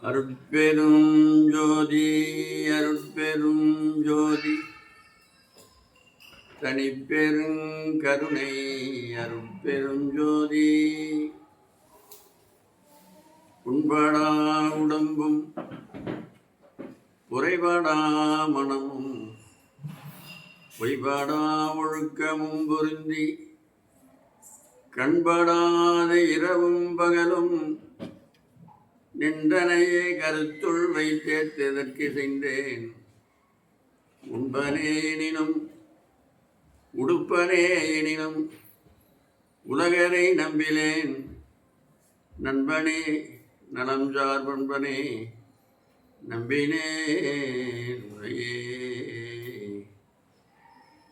அருட்பெரும் ஜோதி அருட்பெரும் ஜோதி தனிப்பெரும் கருணை அருட்பெரும் ஜோதி உண்படா உடம்பும் குறைபடா மனமும் பொய்படா ஒழுக்கமும் பொருந்தி கண்படாத இரவும் பகலும் நின்றனையே கருத்துள் வைத்தேற்றதற்கு செய்தேன். உண்பனே எனினும் உடுப்பனே எனினும் உலகரை நம்பிலேன். நண்பனே நலம் சார் பண்பனே நம்பினேன் உரையே.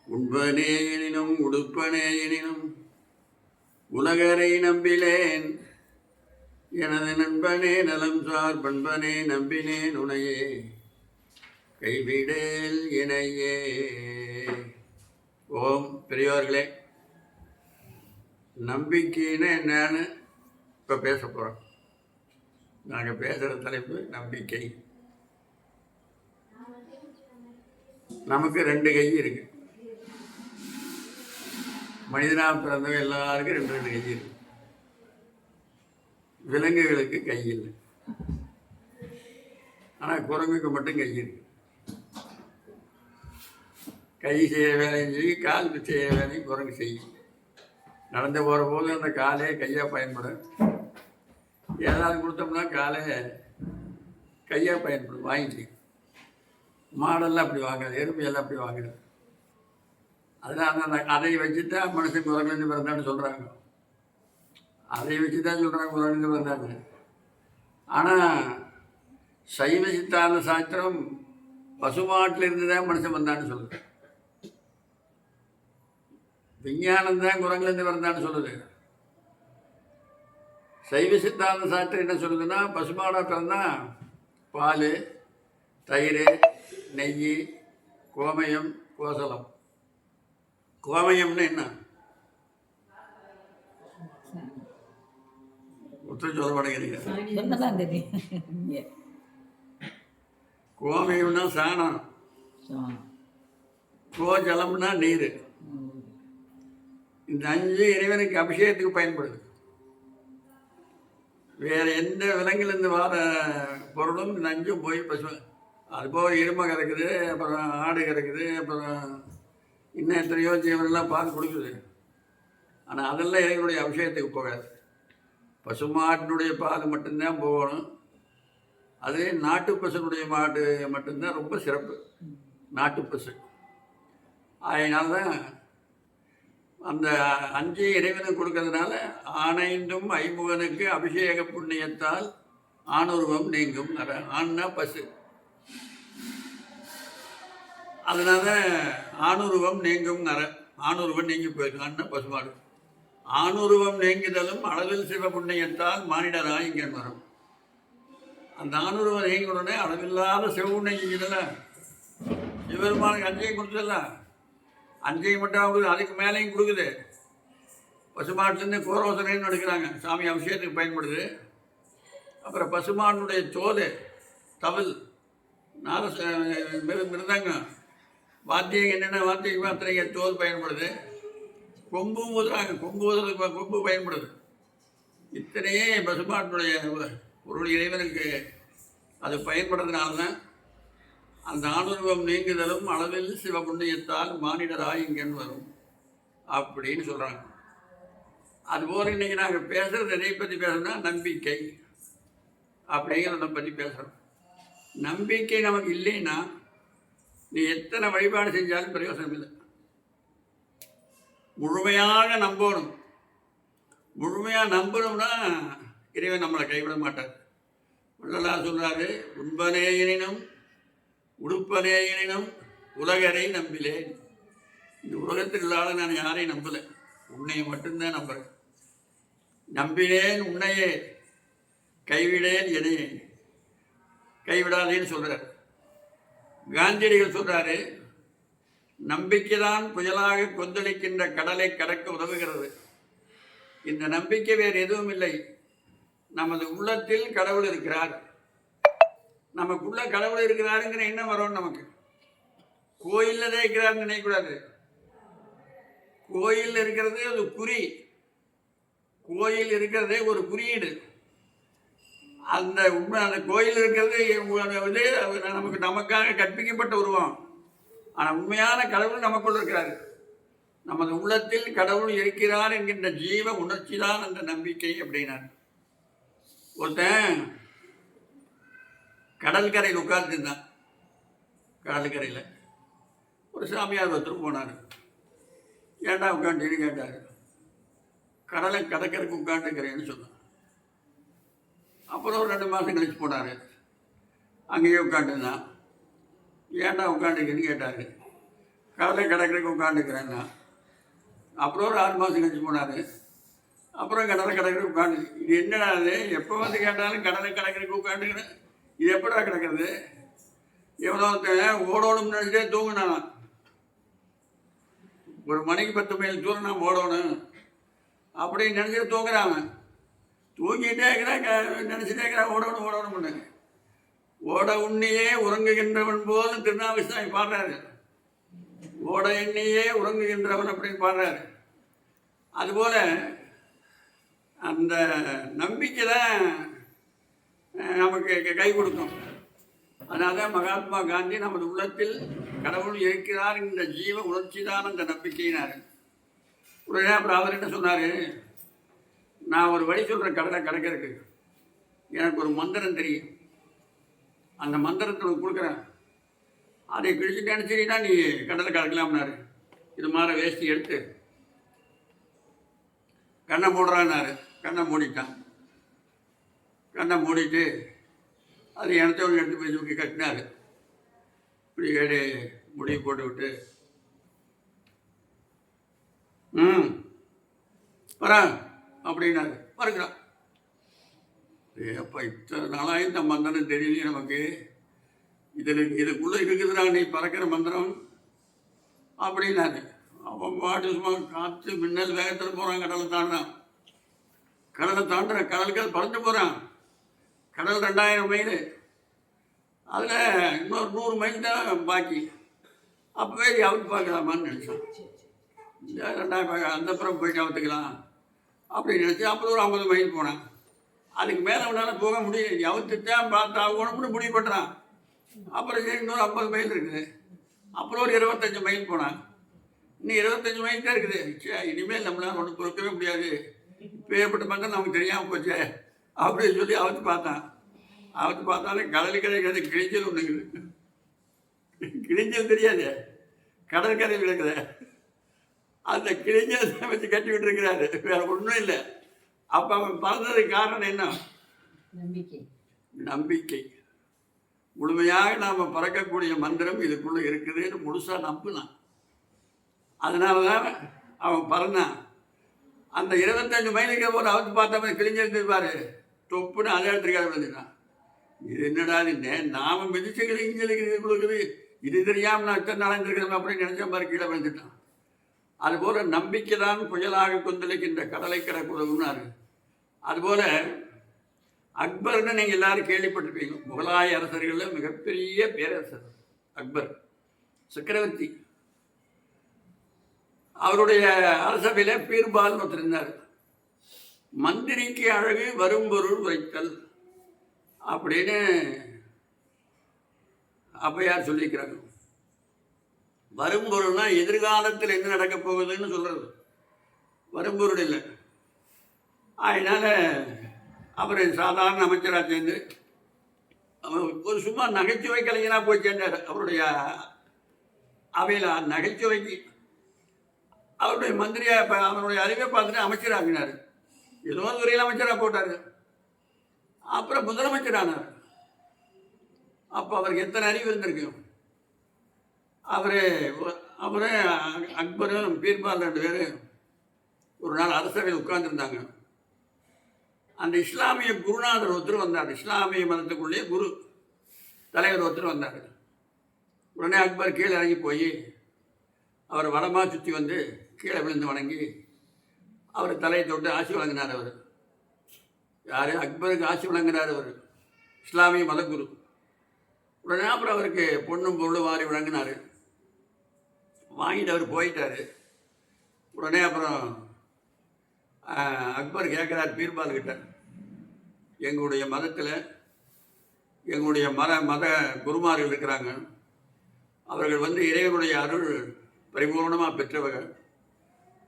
உண்பனே எனினும் உடுப்பனே எனினும் உலகரை நம்பிலேன். எனது நண்பனே நலம் சார் பண்பனே நம்பினேன் உனையே. கைவிடேல் இணையே. ஓம் பெரியோர்களே, நம்பிக்கைன்னு என்னன்னு இப்போ பேச போகிறோம். நாங்கள் பேசுகிற தலைப்பு நம்பிக்கை. நமக்கு 2 கை இருக்கு. மனிதனாக பிறந்தவங்க எல்லாருக்கும் 2 கை இருக்கு. விலங்குகளுக்கு கை இல்லை, ஆனால் குரங்குக்கு மட்டும் கை இருக்கு. கை செய்ய வேலையும் செய்யும், கால் செய்ய வேலையும் குரங்கு செய்யும். நடந்து போகிற போது அந்த காலே கையாக பயன்படும். ஏதாவது கொடுத்தோம்னா காலை கையாக பயன்படும், வாங்கி. மாடெல்லாம் அப்படி வாங்குறது, எறும்பையெல்லாம் அப்படி வாங்குறது. அதனால் அந்த அதை வச்சு தான் மனுஷன் குரங்குலேருந்து பிறந்தான்னு சொல்கிறாங்க. அதை வச்சு தான் சொல்கிறாங்க குரங்குலேருந்து பிறந்தாங்க. ஆனால் சைவ சித்தாந்த சாஸ்திரம் பசுமாட்டிலிருந்து தான் மனுஷன் வந்தான்னு சொல்லுது. விஞ்ஞானம் தான் குரங்குலேருந்து பிறந்தான்னு சொல்லுது. சைவ சித்தாந்த சாஸ்திரம் என்ன சொல்லுதுன்னா, பசுமாடாக பிறந்தா பால், தயிர், நெய், கோமயம், கோசலம். கோமயம்னு என்ன? உத்தர சொல்ல மாட்டேங்கிறீங்க. கோமயம்னா சாணம், கோஜலம்னா நீர். இந்த 5 இறைவனுக்கு அபிஷேகத்துக்கு பயன்படுது. வேற எந்த விலங்கிலிருந்து வர பொருளும் இந்த 5 போய் பசு. அதுபோக எருமை கறக்குது, அப்புறம் ஆடு கறக்குது, அப்புறம் இன்னும் எத்தனையோ ஜீவனெல்லாம் பால் கொடுக்குது. ஆனால் அதெல்லாம் இறைவனுடைய அபிஷேகத்துக்கு போகாது. பசுமாட்டினுடைய பால் மட்டும்தான் போகணும். அது நாட்டு பசுனுடைய மாடு மட்டும்தான் ரொம்ப சிறப்பு, நாட்டு பசு. அதனால தான் அந்த 5 இறைவனுக்கு கொடுக்கறதுனால ஆனைந்தும் ஐமுகனுக்கு அபிஷேக புண்ணியத்தால் ஆணுருவம் நீங்கும். ஆண்னா பசு, அதனால ஆணுருவம் நீங்கும். ஆணுருவம் நீங்கி போயிருக்கு. ஆண்னா பசுமாடு. ஆணுருவம் நீங்குதலும் அளவில் சிவ புண்ணியத்தால் மானிடராய் இங்கே வரும். அந்த ஆணுருவம் நீங்கின உடனே அளவில்லாத சிவபுண்ணியம் செஞ்சதில்ல. சிவபெருமானுக்கு 5 கொடுத்ததில்ல. 5 மட்டும் அவங்களுக்கு அதுக்கு மேலேயும் கொடுக்குது. பசுமாட்டிலேருந்து கோரோசனைன்னு எடுக்கிறாங்க, சாமி அபிஷேகத்துக்கு பயன்படுது. அப்புறம் பசுமானுடைய தோல், தவில், மிருதங்கம், வாத்தியம், என்னென்ன வாத்தியம் அத்தனை தோல் பயன்படுது. கொம்பும் ஊதுறாங்க, கொம்பு பயன்படுது. இத்தனையே பசுமாட்டினுடைய ஒரு இறைவனுக்கு அது பயன்படுறதுனால தான் அந்த ஆணுருவம் நீங்குதலும் அளவில் சிவ புண்ணியத்தால் மானிடராய் இங்கன்னு வரும் அப்படின்னு சொல்கிறாங்க. அதுபோல் இன்றைக்கி நாங்கள் பேசுகிறது எதை பற்றி பேசுகிறோம்னா நம்பிக்கை அப்படிங்கிறத பற்றி பேசுகிறோம். நம்பிக்கை நமக்கு இல்லைன்னா நீ எத்தனை வழிபாடு செஞ்சாலும் பிரயோசனம் இல்லை. முழுமையாக நம்பணும். முழுமையாக நம்பணும்னா இறைவன் நம்மளை கைவிட மாட்டார். வள்ளலார் சொல்கிறாரு, உண்பனே எனினும் உடுப்பனே எனினும் உலகரை நம்பிலேன். இந்த உலகத்தில் இல்லாத நான் யாரையும் நம்பலை, உன்னையை மட்டும்தான் நம்புகிறேன். நம்பினேன் உன்னையே, கைவிடேன் எனையே. கைவிடாதேன்னு சொல்கிறார். காந்தியடிகள் சொல்கிறாரு, நம்பிக்கைதான் புயலாக கொந்தளிக்கின்ற கடலை கடக்க உதவுகிறது. இந்த நம்பிக்கை வேறு எதுவும் இல்லை. நமது உள்ளத்தில் கடவுள் இருக்கிறார். நமக்குள்ள கடவுள் இருக்கிறாருங்கிற எண்ணம் வரும் நமக்கு. கோயிலில் தான் இருக்கிறாருன்னு நினைக்கக்கூடாது. கோயில் இருக்கிறது அது குறி. கோயில் இருக்கிறதே ஒரு குறியீடு. அந்த உண்மை அந்த கோயில் இருக்கிறது நமக்கு நமக்காக கற்பிக்கப்பட்ட உருவம். ஆனால் உண்மையான கடவுள் நமக்குள் இருக்கிறார். நமது உள்ளத்தில் கடவுள் இருக்கிறார் என்கின்ற ஜீவ உணர்ச்சி தான் அந்த நம்பிக்கை அப்படின்னார். ஒருத்தன் கடற்கரையில் உட்கார்ந்துருந்தான். கடற்கரையில் ஒரு சாமியார் ஒருத்தர் போனார். ஏன்டா உட்காந்துன்னு கேட்டார். கடலை கடற்கரைக்கு உட்காந்துக்கிறேன்னு சொன்னார். அப்புறம் ஒரு 2 மாதம் கழிச்சு போனார். அங்கேயே உட்காந்துருந்தான். ஏன்டா உட்காந்துக்கிறேன்னு கேட்டார். கடலை கடற்கரைக்கு உட்காந்துக்கிறேன்னா. அப்புறம் ஒரு 6 மாதம் கழிச்சு போனார். அப்புறம் கடற்கரைக்கு உட்காந்து, இது என்னடா அது, எப்போ வந்து கேட்டாலும் கடலை கடற்கரைக்கு உட்காந்துக்கிறேன், இது எப்படா கிடக்கிறது? எவ்வளோ ஓடணும்னு நினச்சிட்டே தூங்கினான். 1 மணிக்கு 10 மைல் தூரம் நான் ஓடணும் அப்படின்னு நினச்சிட்டு தூங்குறான். தூங்கிட்டே இருக்கிறான், நினச்சிட்டே இருக்கிறான் ஓடணும்னு. ஓட உண்ணியே உறங்குகின்றவன் போல் திருநாவுக்கரசர் பாடுறாரு. ஓட எண்ணியே உறங்குகின்றவன் அப்படின்னு பாடுறாரு. அதுபோல் அந்த நம்பிக்கை தான் நமக்கு கை கொடுக்கும். அதனால தான் மகாத்மா காந்தி நமது உள்ளத்தில் கடவுள் இருக்கிறார் என்ற ஜீவ உணர்ச்சி தான் அந்த நம்பிக்கையினார். உடனே அப்புறம் அவர் என்ன சொன்னார், நான் ஒரு வழி சொல்கிறேன் கடலை கடக்கிறதுக்கு. எனக்கு ஒரு மந்திரம் தெரியும், அந்த மந்திரத்தை உனக்கு கொடுக்குறேன், அதை கிழிச்சுட்டேன்னு சரினா நீ கடலை கடக்கலாம்னாரு. இது மாதிரி வேஷ்டி எடுத்து கண்ணை மூடுறான்னாரு. கண்ணை மூடிட்டான். கண்ணை மூடிட்டு அது எனத்தவங்க எடுத்து போய் தூக்கி கட்டினார். இப்படி ஏடு முடிவு போட்டு விட்டு வரேன் அப்படின்னாரு. வருகிறான். அப்போ இத்தனை நாளாக இந்த மந்திரம் தெரியலையே நமக்கு, இதுக்குள்ளே இருக்குதுடா நீ பறக்கிற மந்திரம் அப்படின்னாரு. அவன் பாட்டு சும்மா காற்று மின்னல் வேகத்தில் போகிறான். கடலை தாண்டான். கடலை தாண்டுற கடலுக்கு அது பறந்து போகிறான். கடல் 2000 மைல், அதில் இன்னொரு 100 மைல் தான் பாக்கி. அப்போவே அவுத்து பார்க்கலாமான்னு நினச்சான். 2000 அந்த அப்புறம் போயிட்டு அவுத்துக்கலாம் அப்படின்னு நினச்சி அப்புறம் ஒரு 50 மைல் போனான். அதுக்கு மேலே அவனால் போக முடியல. அவுத்துத்தான் பார்த்தா ஆகணும்னு முடிவு பண்ணுறான். அப்புறம் இன்னொரு 50 மைல் இருக்குது. அப்புறம் ஒரு 25 மைல் போனான். இன்னும் 25 மைல் தான் இருக்குது. இனிமேல் நம்மளால் ஒன்று பொறுக்கவே முடியாது, இப்போ ஏற்பட்ட மந்திரம் நமக்கு தெரியாமல் போச்சே அப்படின்னு சொல்லி அவுத்து பார்த்தான். அவுத்து பார்த்தாலும் கடல் கிடைக்காது, கிழிஞ்சல் ஒன்றுங்குது. கிழிஞ்சல் தெரியாது, கடற்கரையில் இருக்குது. அந்த கிழிஞ்சல் வச்சு கட்டி விட்டுருக்கிறாரு, வேற ஒன்றும் இல்லை. அப்போ அவன் பறந்ததுக்கு காரணம் என்ன? நம்பிக்கை. முழுமையாக நாம் பறக்கக்கூடிய மந்திரம் இதுக்குள்ளே இருக்குதுன்னு முழுசாக நம்பினான். அதனால தான் அவன் பறந்தான். அந்த 25 மைலுக்கு போது அவுத்து பார்த்தவன் கிழிஞ்சிருந்துருப்பார். தொப்புன்னு அதே இடத்துக்காக விழுந்துட்டான். இது என்னடா இது, நாம் மிதிச்சு கிழிஞ்சலுக்கு கொடுக்குது, இது தெரியாமல் நான் இத்தனை நாளைந்திருக்கிறோம் அப்படின்னு நினச்ச மாதிரி கீழே விழுந்துட்டான். அதுபோல் நம்பிக்கை தான் புயலாக கொந்தளிக்கின்ற கடலை கிடக்குதுன்னாரு. அதுபோல் அக்பர்னு நீங்கள் எல்லாரும் கேள்விப்பட்டிருப்பீங்க. முகலாய அரசர்களில் மிகப்பெரிய பேரரசர் அக்பர் சக்கரவர்த்தி. அவருடைய அரசவையில் பீர்பால்னு ஒருத்தர் இருந்தார். மந்திரிக்கு அழகு வரும்பொருள் உரைத்தல் அப்படின்னு ஔவையார் சொல்லிக்கிறாங்க. வரும்பொருள்னா எதிர்காலத்தில் என்ன நடக்கப் போகுதுன்னு சொல்கிறது, வரும்பொருள் இல்லை. அதனால் அவர் சாதாரண அமைச்சராக சேர்ந்து ஒரு சும்மா நகைச்சுவை கலைஞராக போய் சேர்ந்தார். அவருடைய அவையில் நகைச்சுவைக்கு அவருடைய மந்திரியாக இப்போ அவருடைய அறிவை பார்த்துட்டு அமைச்சராகினார். ஏதோ ஒரு துறையில் அமைச்சராக போட்டார். அப்புறம் முதலமைச்சரானார். அப்போ அவருக்கு எத்தனை அறிவு இருந்திருக்கு. அவரே அக்பரும் பீர்பால் 2 பேர் ஒரு நாள் அரசவையில் உட்கார்ந்துருந்தாங்க. அந்த இஸ்லாமிய குருநாதர் ஒருத்தர் வந்தார். இஸ்லாமிய மதத்துக்குள்ளேயே குரு தலைவர் ஒருத்தர் வந்தார். உடனே அக்பர் கீழே இறங்கி போய் அவர் வடமாக சுற்றி வந்து கீழே விழுந்து வணங்கி அவர் தலையை தொட்டு ஆசி வழங்கினார். அவர் யார்? அக்பருக்கு ஆசி வழங்கினார். அவர் இஸ்லாமிய மதகுரு. உடனே அப்புறம் அவருக்கு பொண்ணும் பொருளும் வாரி வழங்கினார். வாங்கிட்டு அவர் போயிட்டார். உடனே அப்புறம் அக்பர் கேட்குறார் பீர்பால் கிட்ட, எங்களுடைய மதத்தில் எங்களுடைய மத குருமார்கள் இருக்கிறாங்க, அவர்கள் வந்து இறைவனுடைய அருள் பரிபூர்ணமாக பெற்றவங்க,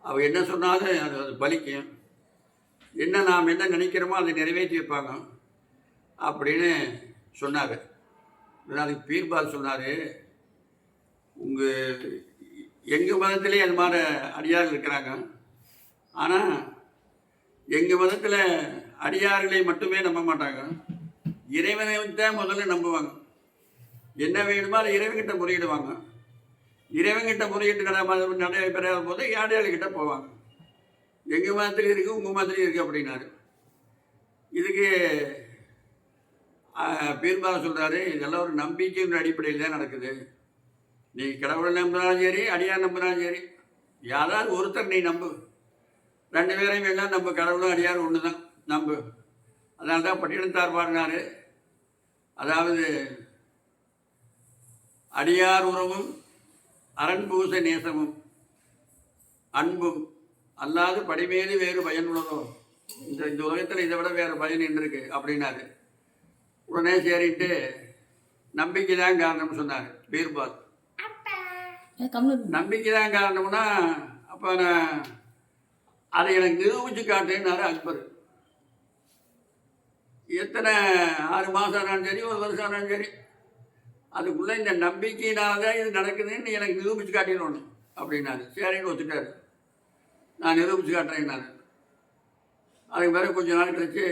அவ என்ன சொன்னாலும் அது பலிக்கும், என்ன நாம் என்ன நினைக்கிறோமோ அதை நிறைவேற்றி வைப்பாங்க அப்படின்னு சொன்னார். அதுக்கு பீர்பால் சொன்னார், எங்கள் மதத்திலே அது மாதிரி அடியார்கள் இருக்கிறாங்க, ஆனால் எங்கள் மதத்தில் அடியார்களை மட்டுமே நம்ப மாட்டாங்க, இறைவனை தான் முதல்ல நம்புவாங்க. என்ன வேணுமோ அதை இறைவன்கிட்ட முறையிடுவாங்க. இறைவன்கிட்ட முறையிட்டு நடைபெறாத போது அடியாள்கிட்ட போவாங்க. எங்கள் மதத்துலேயும் இருக்குது, உங்கள் மதத்துலேயும் இருக்குது அப்படின்னாரு. இதுக்கு பீர்பால் சொல்கிறாரு, இதெல்லாம் ஒரு நம்பிக்கையின் அடிப்படையில் தான் நடக்குது. நீ கடவுளை நம்புனாலும் சரி, அடியார் நம்புனாலும் சரி, யாராவது ஒருத்தர் நீ நம்பு, 2 பேரையும் எல்லாம் நம்ப, கடவுளும் அடியார் ஒன்று தான் நம்பு. அதனால தான் பட்டினத்தார் பாடினார், அதாவது அடியார் உறவும் அரண்பூச நேசமும் அன்பும் அல்லாது படிமேது வேறு பயன் உள்ளதோ, இந்த உலகத்தில் இதை விட வேறு பயன் என்று இருக்கு அப்படின்னாரு. உடனே சரிட்டு நம்பிக்கை தான் காரணம்னு சொன்னார் பீர்பால். நம்பிக்கை தான் காரணம்னா அப்போ நான் அதை எனக்கு நிரூபித்து காட்டேன்னாரு அக்பர். எத்தனை 6 மாதம் ஆனாலும் சரி, 1 வருஷம் ஆனாலும் சரி, அதுக்குள்ளே இந்த நம்பிக்கையினால தான் இது நடக்குதுன்னு எனக்கு நிரூபித்து காட்டிடணும் அப்படின்னாரு. சரின்னு ஒத்துட்டாரு, நான் நிரூபித்து காட்டுறேன்னாரு. அதுக்கு பிறகு கொஞ்ச நாள் கழிச்சு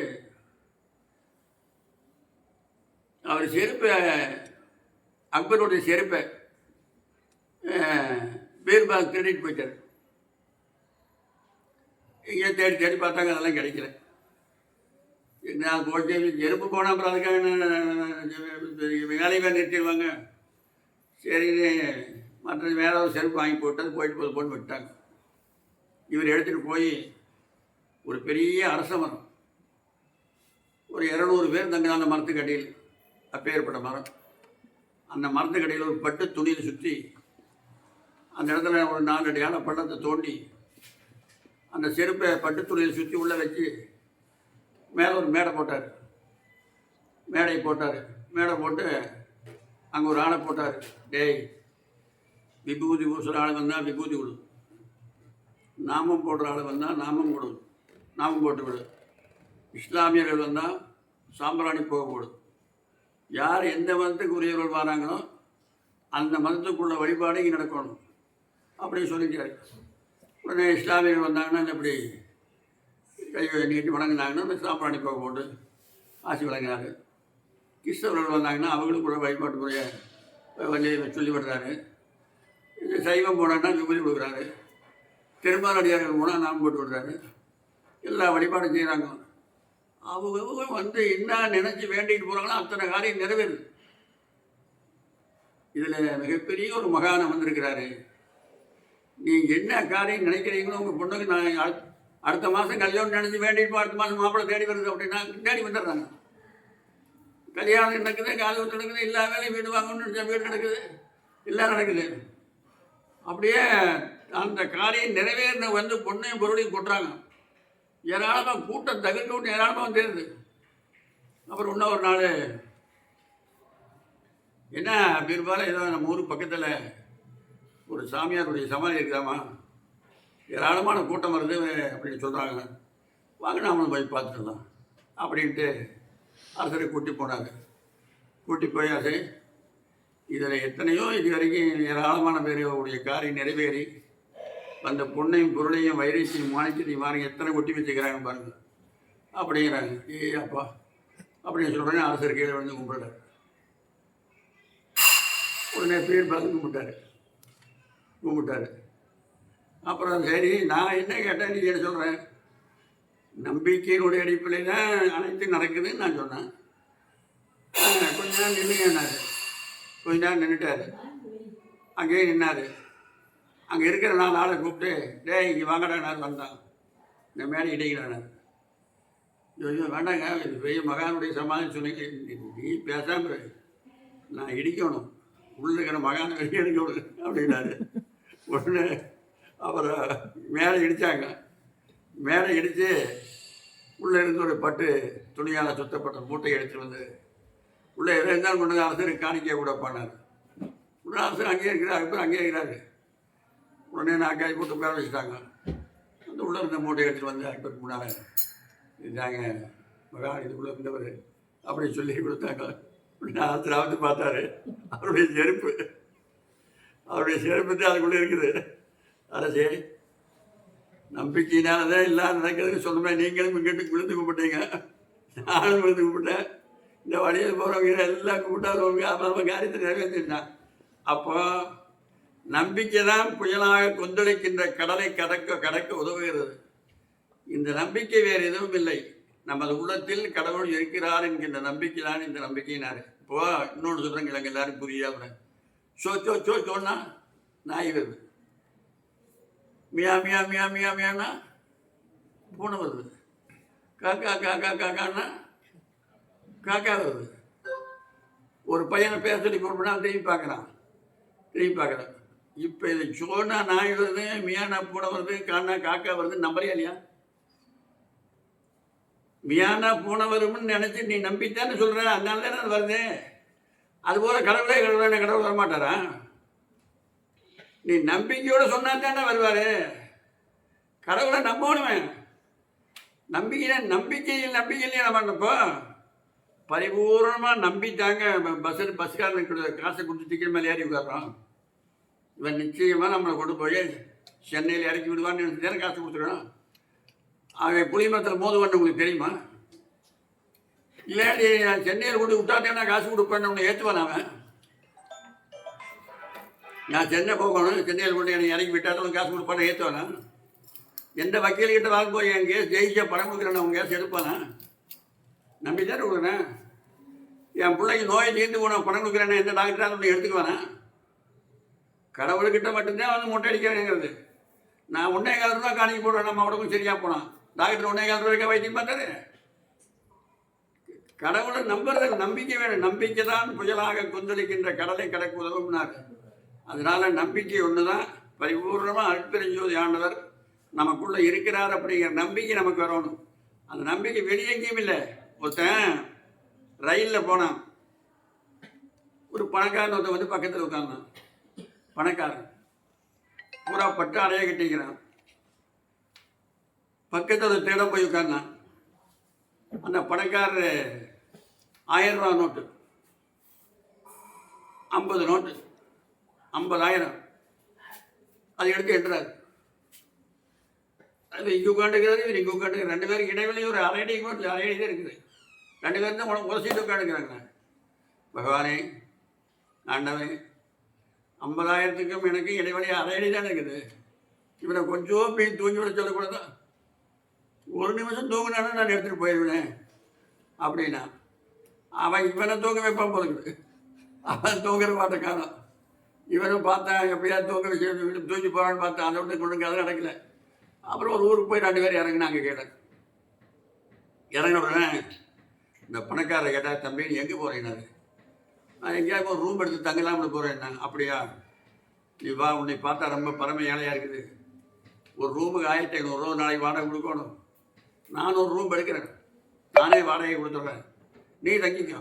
அவர் செருப்பை, அக்பருடைய செருப்பை பீர்பால் திருடிட்டு போயிட்டார். எங்கேயோ தேடி தேடி பார்த்தாங்க, அதெல்லாம் கிடைக்கல. நான் போச்சு செருப்பு போனால் அப்புறம் அதுக்காக வேலையை நிறுத்திடுவாங்க. சரின்னு மற்ற வேற ஒரு செருப்பு வாங்கி போட்டு அது போயிட்டு போட்டு விட்டாங்க. இவர் எடுத்துகிட்டு போய் ஒரு பெரிய அரச மரம், ஒரு 200 பேர் தங்க அந்த மரத்துக்கு அடியில், அப்பேற்பட்ட மரம், அந்த மரத்துக்கு அடியில் ஒரு பட்டு துணியில் சுற்றி அந்த இடத்துல ஒரு 4 அடியான பள்ளத்தை தோண்டி அந்த செருப்பை பட்டு துணியில் சுற்றி உள்ளே வச்சு மேலே ஒரு மேடை போட்டார். மேடை போட்டார். மேடை போட்டு அங்கே ஒரு ஆளை போட்டார். டேய், விபூதி பூசுகிற ஆள் வந்தால் விபூதி கொடு, நாமம் போடுற ஆள் வந்தால் நாமம் கொடு, நாமம் போட்டு விடு, இஸ்லாமியர்கள் வந்தால் சாம்பிராணி போக போடு, யார் எந்த மதத்துக்கு உரியவர்கள் வராங்களோ அந்த மதத்துக்குள்ள வழிபாடு இங்கே நடக்கணும் அப்படின்னு சொல்லிக்கிறாரு. உடனே இஸ்லாமியர்கள் வந்தாங்கன்னா எப்படி கை நீட்டி வணங்கினாங்கன்னா சாம்பிராணி போக போட்டு ஆசி வழங்கினாரு. கிறிஸ்தவர்கள் வந்தாங்கன்னா அவங்களுக்கு கூட வழிபாட்டு முறையை சொல்லி விடுறாரு. இது சைவம் போனான்னா விபூதி கொடுக்குறாரு. திருமாலடியார்கள் போனால் நாம் போட்டு விடுறாரு. எல்லா வழிபாடும் செய்கிறாங்க. அவங்க வந்து என்ன நினச்சி வேண்டிட்டு போகிறாங்களோ அத்தனை காரியம் நிறைவேறுது. இதில் மிகப்பெரிய ஒரு மகானம் வந்திருக்கிறாரு. நீங்கள் என்ன காரியம் நினைக்கிறீங்களோ உங்கள் பொண்ணுக்கு நான் அடுத்த மாதம் கல்யாணம் நினச்சி வேண்டிட்டு அடுத்த மாதம் மாப்பிள்ளை தேடி வருது அப்படின்னா தேடி வந்துடுறாங்க. கல்யாணம் நடக்குது, காலம் நடக்குது, எல்லா வேலையும் வீடு வாங்கணும்னு நினச்சா வீடு நடக்குது, எல்லாம் நடக்குது. அப்படியே அந்த காரியம் நிறைவேறின வந்து பொண்ணையும் பொருளையும் கொட்டுறாங்க. ஏராளமாக கூட்டம் தகுந்த விட்டு ஏராளமாக வந்துடுது. அப்புறம் இன்னும் ஒரு நாள் என்ன பீர்பால், ஏதோ நம்ம ஊருக்கு பக்கத்தில் ஒரு சாமியாருடைய சமாதி இருக்குதாமா, ஏராளமான கூட்டம் வருது அப்படின்னு சொல்கிறாங்க, வாங்க நாமளும் போய் பார்த்துக்கலாம் அப்படின்ட்டு அரசரை கூட்டி போனாங்க. கூட்டி போயாச்சு. இதில் எத்தனையோ இது வரைக்கும் ஏராளமான பேருடைய காரியம் நிறைவேறி அந்த பொண்ணையும் பொருளையும் வைரத்தையும் மாணிக்கத்தையும் பாருங்க எத்தனை ஒட்டி வச்சுக்கிறாங்க பாருங்க அப்படிங்கிறாங்க. ஏ அப்பா அப்படின்னு சொல்கிறேன். அரசர் கீழே வந்து கும்பிட்றாரு. உடனே பீர்பால் கும்பிட்டாரு. அப்புறம் சரி, நான் என்ன கேட்டேன், நீ என்ன சொல்கிறேன், நம்பிக்கையினுடைய அடிப்படையில் தான் அனைத்தும் நடக்குதுன்னு நான் சொன்னேன். கொஞ்ச நேரம் நின்றுங்கன்னாரு. கொஞ்ச நேரம் நின்றுட்டார். அங்கேயே நின்னார். அங்கே இருக்கிற 4 ஆளை கூப்பிட்டு, டேய் இங்கே வாங்கடானார். வந்தான். இந்த மேடை இடைக்கிறானார். ஐயோ வேண்டாங்க, இது பெரிய மகானுடைய சமாதி சொன்னீங்க, நீ பேசாமல் நான் இடிக்கணும், உள்ள இருக்கிற மகான வெளியே எடுக்கணும் அப்படின்னாரு. உடனே அவரை மேலே இடித்தாங்க. மேலே இடித்து உள்ளே இருந்து ஒரு பட்டு துணியால் சுத்தப்பட்ட மூட்டையை எடுத்துகிட்டு வந்து உள்ளே எதை இருந்தாலும் கொண்டு வந்து அரசருக்கு காணிக்க கூட பண்ணார். உடனே அரசர் அங்கேயே இருக்கிறார், அதுக்கப்புறம் அங்கேயே இருக்கிறாரு. உடனே நான் கை போட்டு பேர வச்சுட்டாங்க. அந்த உள்ளே இருந்த மூட்டையை எடுத்துகிட்டு வந்து அதுக்கு முன்னால் இதுதாங்க மகா இதுக்குள்ளே இருந்தவர் அப்படி சொல்லி கொடுத்தாங்க. நான் அரசராவது பார்த்தாரு. அவருடைய செருப்பு தான் அதுக்குள்ளே இருக்குது. அரசே, நம்பிக்கையினால தான் எல்லாம் நடக்கிறதுன்னு சொன்னேன். நீங்களும் இங்கிட்டு விழுந்து கும்பிட்டீங்க, நானும் விழுந்து கும்பிட்டேன். இந்த வழியில் போகிறவங்க எல்லாம் கும்பிட்டாதவங்க அப்புறம் காரியத்தை நிறைவேற்றிட்டான். அப்போ நம்பிக்கை தான் புயலாக கொந்தளிக்கின்ற கடலை கடக்க உதவுகிறது. இந்த நம்பிக்கை வேறு எதுவும் இல்லை. நமது உள்ளத்தில் கடவுள் இருக்கிறார் என்கின்ற நம்பிக்கை தான் இந்த நம்பிக்கையினார். இப்போ இன்னொன்று சொல்கிறேன், கிழங்கு எல்லாரும் புரியாத சோன்னா நாய் வருது, மியா மியா மியா மியா மியானா பூனை வருது, காக்கா காக்கா காக்கான்னா காக்கா வருது. ஒரு பையனை பேச சொல்லி போனா திரும்பி பார்க்குறான். இப்போ இது சோனா நாய் வருது, மியானா பூனை வருது, கானா காக்கா வருது, நம்பரையா இல்லையா? மியானா பூனை வரும்னு நினச்சி நீ நம்பித்தானே சொல்கிற, அதனால தானே அது வருது. அதுபோல் கடவுளே கடவுள் வரமாட்டாரா? நீ நம்பிக்கையோடு சொன்னா தானே வருவார். கடவுளை நம்பணுமே. நம்பிக்கையில் நம்ம பண்ணப்போ பரிபூர்ணமாக நம்பித்தாங்க பஸ்காரனுக்கு காசை கொடுத்து டிக்கெட் மேலே ஏறி உட்காரோம். இவன் நிச்சயமாக நம்மளை கொண்டு போய் சென்னையில் இறக்கி விடுவான்னு நினச்சி தானே காசு கொடுத்துருக்கணும். அவன் புளிமரத்தில் மோதுவான்னு உங்களுக்கு தெரியுமா? இல்லாட்டி சென்னையில் கொண்டு விட்டாட்டேன்னா காசு கொடுப்பேன்னு உன்னை ஏற்றுவான். அவன் நான் சென்னை போகணும், சென்னையில் கொண்டு என்னை இறக்கி விட்டாட்டும் காசு கொடுப்பானே ஏற்றுவானா? எந்த வக்கீல்கிட்ட வாங்க போய் என் கேஸ் ஜெயிச்சா பணம் கொடுக்குறேன், அவங்க கேஸ் எடுப்பானா? நம்பி தானே கொடுக்குறேன். என் பிள்ளைக்கு நோய் தீர்ந்து போன பணம் கொடுக்குறேன்னா எந்த டாக்டராக ஒன்று எடுத்துக்குவானா? கடவுள்கிட்ட மட்டும்தான் வந்து முட்டை அடிக்கிறேங்கிறது. நான் 1.25 ரூபா காணிக்க போடுறேன், நம்ம உடம்பும் சரியாக போனான். டாக்டர் 1.25 ரூபாய்க்கு வைத்தியம் பார்த்தாரு. கடவுளை நம்புறது நம்பிக்கை வேணும். நம்பிக்கை தான் புயலாக கொந்தளிக்கின்ற கடலை கடக்க உதவுனார். அதனால நம்பிக்கை ஒன்று தான். பரிபூர்ணமாக அற்பெருஞ்சோதி ஆண்டவர் நமக்குள்ளே இருக்கிறார் அப்படிங்கிற நம்பிக்கை நமக்கு வரணும். அந்த நம்பிக்கை வெளியே எங்கேயும் இல்லை. ஒருத்தன் ரயிலில் போனான். ஒரு பணக்காரன் ஒருத்தன் வந்து பக்கத்தில் உட்கார்ந்தான். பணக்காரன் பூரா பட்டு அறைய கட்டிக்கிறான். பக்கத்தில் தேட போய் உட்கார்ந்தான். அந்த பணக்காரர் 1000 ரூபா நோட்டு, 50 நோட்டு, 50,000 அதை எடுத்து எட்டுறாரு. அது இங்கே உட்காந்துக்கிறாரு, இவர் இங்கே உட்காந்துக்கிறார். 2 பேருக்கு இடைவெளி ஒரு அரை அடி தான் இருக்குது. 2 பேரும் தான் உரசிட்டு உட்காந்துக்கிறாங்க. பகவானே, ஆண்டவன், 50,000த்துக்கும் எனக்கு இடைவெளி அரை அடி தான் இருக்குது. இவனை கொஞ்சம் போய் தூங்கி விட சொல்லக்கூடாதா? 1 நிமிஷம் தூங்கினானு நான் எடுத்துகிட்டு போயிடுவேன் அப்படின்னா அவன் இவனை தூங்க வைப்பான் போலுக்குது. அவன் தூங்குற பாட்டை காணும். இவனும் பார்த்தான் எப்படியாவது தூங்க வச்சு தூக்கி போகிறான்னு பார்த்தா அதை விட்டு கொண்டு அது நடக்கல. அப்புறம் ஒரு ஊருக்கு போய் 2 பேர் இறங்கினாங்க. கேட்டேன். இறங்கின உடனே இந்த பணக்காரரை கேட்டால், தம்பி நீ எங்கே போகிறீங்கன்னாரு. நான் எங்கேயாவது ஒரு ரூம் எடுத்து தங்கலாம்னு போகிறேன். அப்படியா, நீ வா, உன்னை பார்த்தா ரொம்ப பரம ஏழையாக இருக்குது. ஒரு ரூமுக்கு 1500 ரூபா நாளைக்கு வாடகை கொடுக்கணும். நான் ஒரு ரூம் எடுக்கிறேன், நானே வாடகை கொடுத்துட்றேன், நீ தங்கிக்கோ.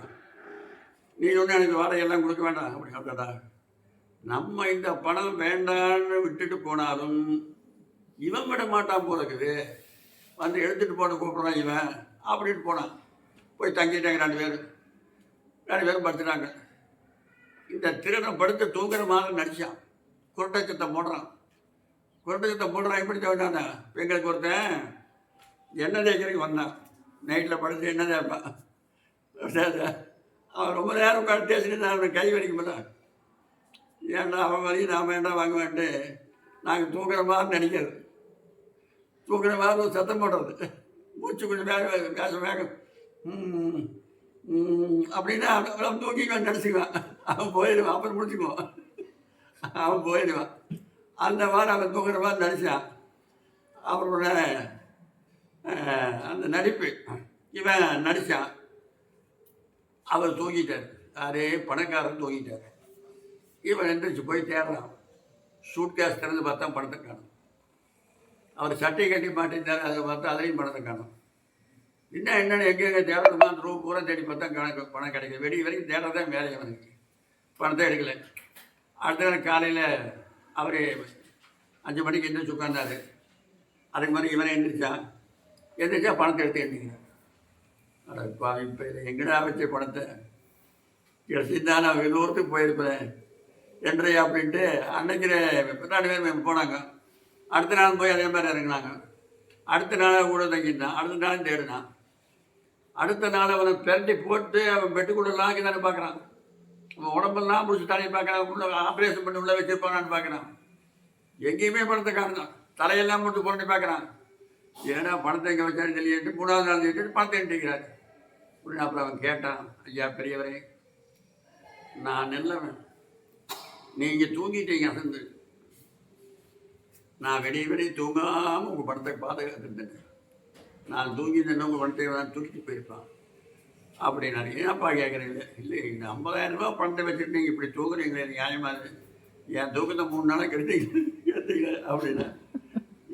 நீ ஒன்று எனக்கு வாடகையெல்லாம் கொடுக்க வேண்டாம் அப்படி சொல்லிட்டா. நம்ம இந்த பணம் வேண்டான்னு விட்டுட்டு போனாலும் இவன் விட மாட்டான் போல இருக்குது. வந்து எடுத்துகிட்டு போன கூப்பிட்றான் இவன் அப்படின்ட்டு போனான். போய் தங்கிட்டாங்க. 2 பேரும் படுத்துட்டாங்க. இந்த திருடனை படுத்து தூங்குற மாதிரி நடிச்சான். குருட்டச்சத்தம் போடுறான். எப்படி தவிட்டானா, எங்களுக்கு ஒருத்தன் எண்ணெய் தேய்க்கிறதுக்கு வந்தான். நைட்டில் படுத்து எண்ணெய் தேய்ப்பான். அவன் ரொம்ப நேரம் உட்காந்து தேய்ச்சிட்டு அவன் கை வலிக்க மாட்டான். ஏன்டா அவன் வரையும் நான் வேண்டாம் வாங்க வேண்டு நாங்கள் தூங்குற மாதிரி நினைக்கிறது. தூங்குற மாதிரி ஒரு சத்தம் போடுறது. மூச்சு கொஞ்சம் வேகம் காசு வேகம் அப்படின்னா அவன் தூக்கி நினச்சிக்குவான். அவன் போயிடுவான். அப்புறம் முடிச்சுக்குவான். அவன் போயிடுவான். அந்த மாதிரி அவன் தூங்குற மாதிரி நடிச்சான். அவரோட அந்த நடிப்பு இவன் நடித்தான். அவர் தூங்கிட்டார். யாரே பணக்காரன் தூங்கிட்டார். இவன் எந்திரிச்சு போய் தேடுறான். சூட் கேஸ் திறந்து பார்த்தா பணத்தை காணும். அவர் சட்டை கட்டி மாட்டிருந்தார். அதை பார்த்தா அதுலேயும் பணத்தை காணும். என்னென்னு எங்கெங்கே தேடுறதுமா அந்த ரூம் பூரா தேடி பார்த்தா பணம் கிடைக்கும். வெடி வரைக்கும் தேடுறதான் வேலையை அவனுக்கு. பணத்தை எடுக்கலை. அடுத்த நாள் காலையில் அவர் 5 மணிக்கு எந்திரிச்சு உட்கார்ந்தாரு. அதுக்கு மாதிரி இவனை எந்திரிச்சா பணத்தை எடுத்து எண்ணிக்கிறான். அடப்பா, இப்போ இதை எங்கடா வச்ச பணத்தை கிடைச்சிருந்தா நான் தூரத்துக்கு போயிருப்பேன் என்றையா அப்படின்ட்டு அன்னைக்கு 2 பேர் போனாங்க. அடுத்த நாள் போய் அதே மாதிரி இறங்கினாங்க. அடுத்த நாள் கூட தங்கிட்டான். அடுத்த நாளும் தேடினான். அடுத்த நாள் அவனை பெரட்டி போட்டு அவன் பெட்டுக்குள்ளெல்லாம் தானே பார்க்குறான். அவன் உடம்பெல்லாம் பிடிச்சி தலையை பார்க்குறான். உள்ள ஆப்ரேஷன் பண்ணி உள்ளே வச்சுருப்பானான்னு பார்க்குறான். எங்கேயுமே பணத்தை காணலாம். தலையெல்லாம் போட்டு புரண்டி பார்க்குறான். ஏன்னா பணத்தை எங்கே வச்சாலும் சொல்லிட்டு 3வது நாள் சொல்லிட்டு பணத்தை எண்ணிக்கிறாரு. அப்படின்னு அப்புறம் அவன் கேட்டான், ஐயா பெரியவரே, நான் நல்லவன், நீங்கள் தூங்கிட்டீங்க அசந்து. நான் விடிய தூங்காமல் உங்கள் பணத்தை பாதுகாத்துட்டேன். நான் தூங்கிட்டேன்னா உங்கள் பணத்தை நான் தூக்கிட்டு போயிருப்பான் அப்படின்னாரு. ஏன்ப்பா கேட்குறீங்க? இல்லை, இந்த 50,000 ரூபா பணத்தை வச்சுட்டு நீங்கள் இப்படி தூங்குறீங்களே, நியாயமாக இருக்குது. என் தூக்கத்தை 3 நாளாக கெடுத்தீங்க அப்படின்னா,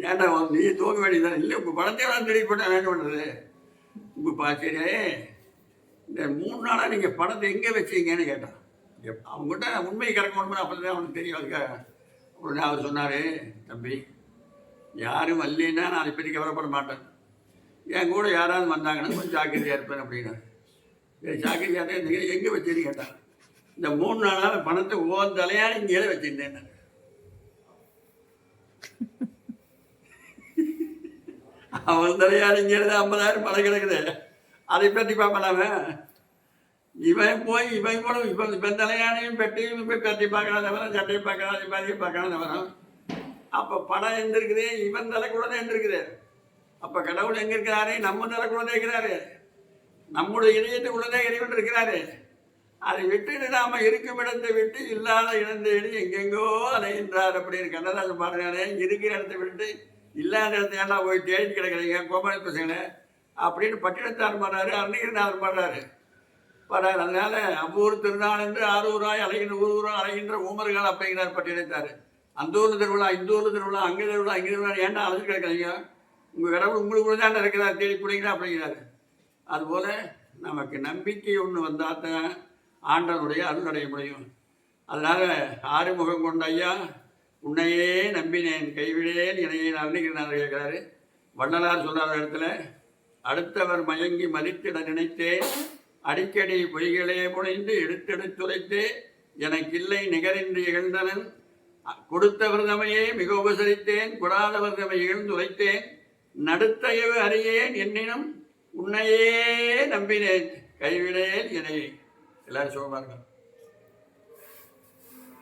ஏன்டா நீ தூங்க வேண்டியதானே? இல்லை, உங்கள் பணத்தை நான் ரெடி பண்ண வேணும் பண்ணுறது. உங்கள் சரியே, இந்த 3 நாளாக நீங்கள் பணத்தை எங்கே வச்சீங்கன்னு கேட்டான். அவங்ககிட்ட உண்மையை கறக்கணும்னு அப்போ தான் அவனுக்கு தெரியும். அதுக்காக உடனே அவர் சொன்னார், தம்பி, யாரும் வரலன்னா நான் அதை பற்றி கவலைப்பட மாட்டேன். என் கூட யாராவது வந்தாங்கன்னா கொஞ்சம் ஜாக்கிரதையாக இருப்பேன் அப்படின்னாரு. ஜாக்கிரதையாக இருந்தீங்க, எங்கே வச்சுன்னு கேட்டான். இந்த 3 நாளாக பணத்தை தலையாரி இங்கே வச்சுருந்தேன். அவன் தலையாரிங்கிறது 50,000 பணம் கிடக்குது. அதை பற்றி பார்ப்பலாம? இவன் கூட இவன் தலையானையும் பெட்டையும் போய் கட்டி பார்க்கலாம் தவிர, சட்டையை பார்க்கலாம், அது மாதிரி பார்க்கலாம் தவிர. அப்போ பணம் எந்திருக்குது, இவன் தலைக்குள்ள தான் எந்திருக்குது. அப்போ கடவுள் எங்கே இருக்கிறாரு? நம்ம தலைக்குள்ள தான் இருக்கிறாரு. நம்முடைய இதயத்துக்குள்ளதான் இறைவன் இருக்கிறாரு. அதை விட்டுட்டு நாம இருக்கும் இடத்தை விட்டு இல்லாத இடத்தை எங்கெங்கோ அலைகின்றார் அப்படின்னு கண்ணதாசன் பாடுறாரு. இருக்கிற இடத்தை விட்டு இல்லாத இடத்தையெல்லாம் போய் தேடி கிடக்கிறீங்க கோபாலி பசங்களை அப்படின்னு பட்டினத்தார் பாடுறாரு, அருணகிரிநாதர் பாடுறாரு. அதனால அவ்வூர் திருநாள் என்று 6 ஊராய் அலைகின்ற ஊராக அலைகின்ற ஊமர்கள் அப்படிங்கிறார் பட்டினத்தார். அந்த ஊரில் திருவிழா, இந்த ஊரில் திருவிழா, அங்கே திருவிழா, இங்கே திருவிழா, ஏன்டா அழைச்சி கிடக்கிறீங்க? உங்கள் கடவுள் உங்களுக்குள்ள தான் இருக்கிறார், தேடி பிடிக்கிறா அப்படிங்கிறாரு. அதுபோல் நமக்கு நம்பிக்கை ஒன்று வந்தால் தான் ஆண்டவனுடைய அருள் அடைய முடியும். அதனால் ஆறுமுகம் கொண்ட ஐயா, உன்னையே நம்பினேன் கைவிடேன் இணையே அருணகிரிநாதர் கேட்குறாரு. வள்ளலார் சொல்கிற இடத்துல, அடுத்தவர் மயங்கி மதித்திட நினைத்தேன், அடிக்கடி பொய்களே புனைந்து எடுத்தெடுத்துரைத்தே, எனக்கில்லை நிகரின்றி இகழ்ந்தனன், கொடுத்தவர் தமையே மிக உபசரித்தேன், கொடாதவர் தமை இகழ்ந்துரைத்தேன், நடுத்தயவு அறியேன் என்னினும் உன்னையே நம்பினேன் கைவிடேன் இணையே. எல்லாரும் சுகமாக இருக்காங்க.